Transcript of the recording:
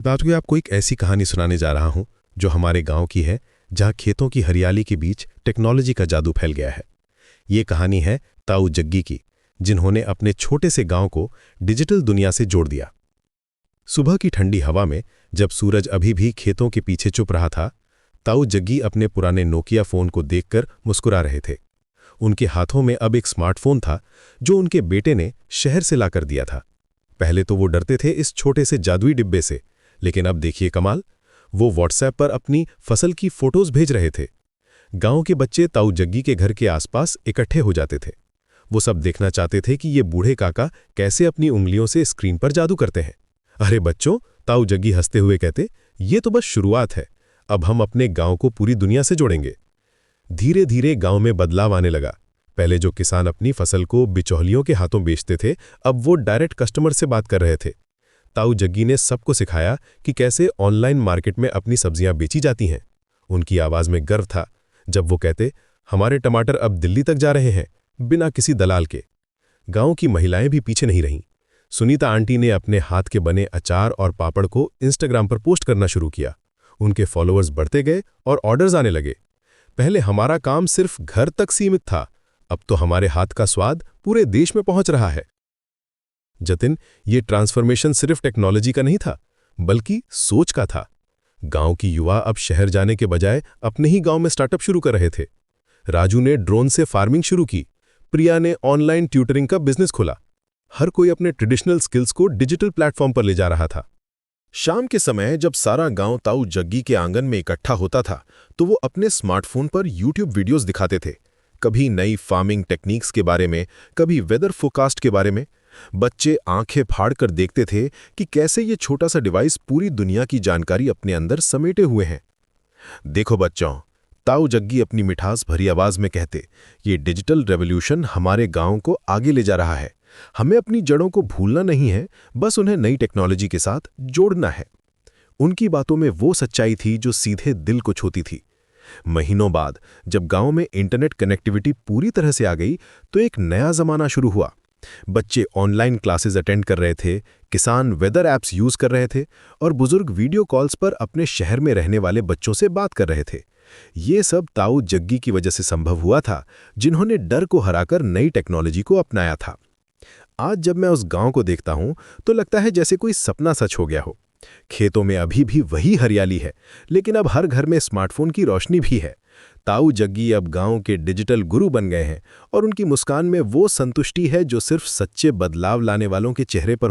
बात हुई आपको एक ऐसी कहानी सुनाने जा रहा हूं जो हमारे गांव की है, जहां खेतों की हरियाली के बीच टेक्नोलॉजी का जादू फैल गया है। ये कहानी है ताऊ जग्गी की, जिन्होंने अपने छोटे से गांव को डिजिटल दुनिया से जोड़ दिया। सुबह की ठंडी हवा में जब सूरज अभी भी खेतों के पीछे चुप रहा था, ताऊ जग्गी अपने पुराने नोकिया फोन को देखकर मुस्कुरा रहे थे। उनके हाथों में अब एक स्मार्टफोन था जो उनके बेटे ने शहर से लाकर दिया था। पहले तो वो डरते थे इस छोटे से जादुई डिब्बे से, लेकिन अब देखिए कमाल, वो व्हाट्सएप पर अपनी फसल की फोटोज भेज रहे थे। गांव के बच्चे ताऊ जग्गी के घर के आसपास इकट्ठे हो जाते थे। वो सब देखना चाहते थे कि ये बूढ़े काका कैसे अपनी उंगलियों से स्क्रीन पर जादू करते हैं। अरे बच्चों, ताऊ जग्गी हंसते हुए कहते, ये तो बस शुरुआत है, अब हम अपने गांव को पूरी दुनिया से जोड़ेंगे। धीरे धीरे गांव में बदलाव आने लगा। पहले जो किसान अपनी फसल को बिचौलियों के हाथों बेचते थे, अब वो डायरेक्ट कस्टमर से बात कर रहे थे। ताऊ जग्गी ने सबको सिखाया कि कैसे ऑनलाइन मार्केट में अपनी सब्जियां बेची जाती हैं। उनकी आवाज में गर्व था जब वो कहते, हमारे टमाटर अब दिल्ली तक जा रहे हैं, बिना किसी दलाल के। गांव की महिलाएं भी पीछे नहीं रहीं। सुनीता आंटी ने अपने हाथ के बने अचार और पापड़ को इंस्टाग्राम पर पोस्ट करना शुरू किया। उनके फॉलोअर्स बढ़ते गए और ऑर्डर्स आने लगे। पहले हमारा काम सिर्फ घर तक सीमित था, अब तो हमारे हाथ का स्वाद पूरे देश में पहुंच रहा है। जतिन, ये ट्रांसफॉर्मेशन सिर्फ टेक्नोलॉजी का नहीं था, बल्कि सोच का था। गांव की युवा अब शहर जाने के बजाय अपने ही गांव में स्टार्टअप शुरू कर रहे थे। राजू ने ड्रोन से फार्मिंग शुरू की, प्रिया ने ऑनलाइन ट्यूटरिंग का बिजनेस खोला। हर कोई अपने ट्रेडिशनल स्किल्स को डिजिटल प्लेटफॉर्म पर ले जा रहा था। शाम के समय जब सारा गांव ताऊ जग्गी के आंगन में इकट्ठा होता था, तो वो अपने स्मार्टफोन पर यूट्यूब वीडियोस दिखाते थे। कभी नई फार्मिंग टेक्निक्स के बारे में, कभी वेदर फोरकास्ट के बारे में। बच्चे आंखें फाड़कर देखते थे कि कैसे ये छोटा सा डिवाइस पूरी दुनिया की जानकारी अपने अंदर समेटे हुए हैं। देखो बच्चों, ताऊ जग्गी अपनी मिठास भरी आवाज में कहते, ये डिजिटल रेवोल्यूशन हमारे गांव को आगे ले जा रहा है। हमें अपनी जड़ों को भूलना नहीं है, बस उन्हें नई टेक्नोलॉजी के साथ जोड़ना है। उनकी बातों में वो सच्चाई थी जो सीधे दिल को छूती थी। महीनों बाद जब गांव में इंटरनेट कनेक्टिविटी पूरी तरह से आ गई, तो एक नया जमाना शुरू हुआ। बच्चे ऑनलाइन क्लासेस अटेंड कर रहे थे, किसान वेदर ऐप्स यूज कर रहे थे और बुजुर्ग वीडियो कॉल्स पर अपने शहर में रहने वाले बच्चों से बात कर रहे थे। ये सब ताऊ जग्गी की वजह से संभव हुआ था, जिन्होंने डर को हराकर नई टेक्नोलॉजी को अपनाया था। आज जब मैं उस गांव को देखता हूं, तो लगता है जैसे कोई सपना सच हो गया हो। खेतों में अभी भी वही हरियाली है, लेकिन अब हर घर में स्मार्टफोन की रोशनी भी है। ताऊ जग्गी अब गांव के डिजिटल गुरु बन गए हैं और उनकी मुस्कान में वो संतुष्टि है जो सिर्फ सच्चे बदलाव लाने वालों के चेहरे पर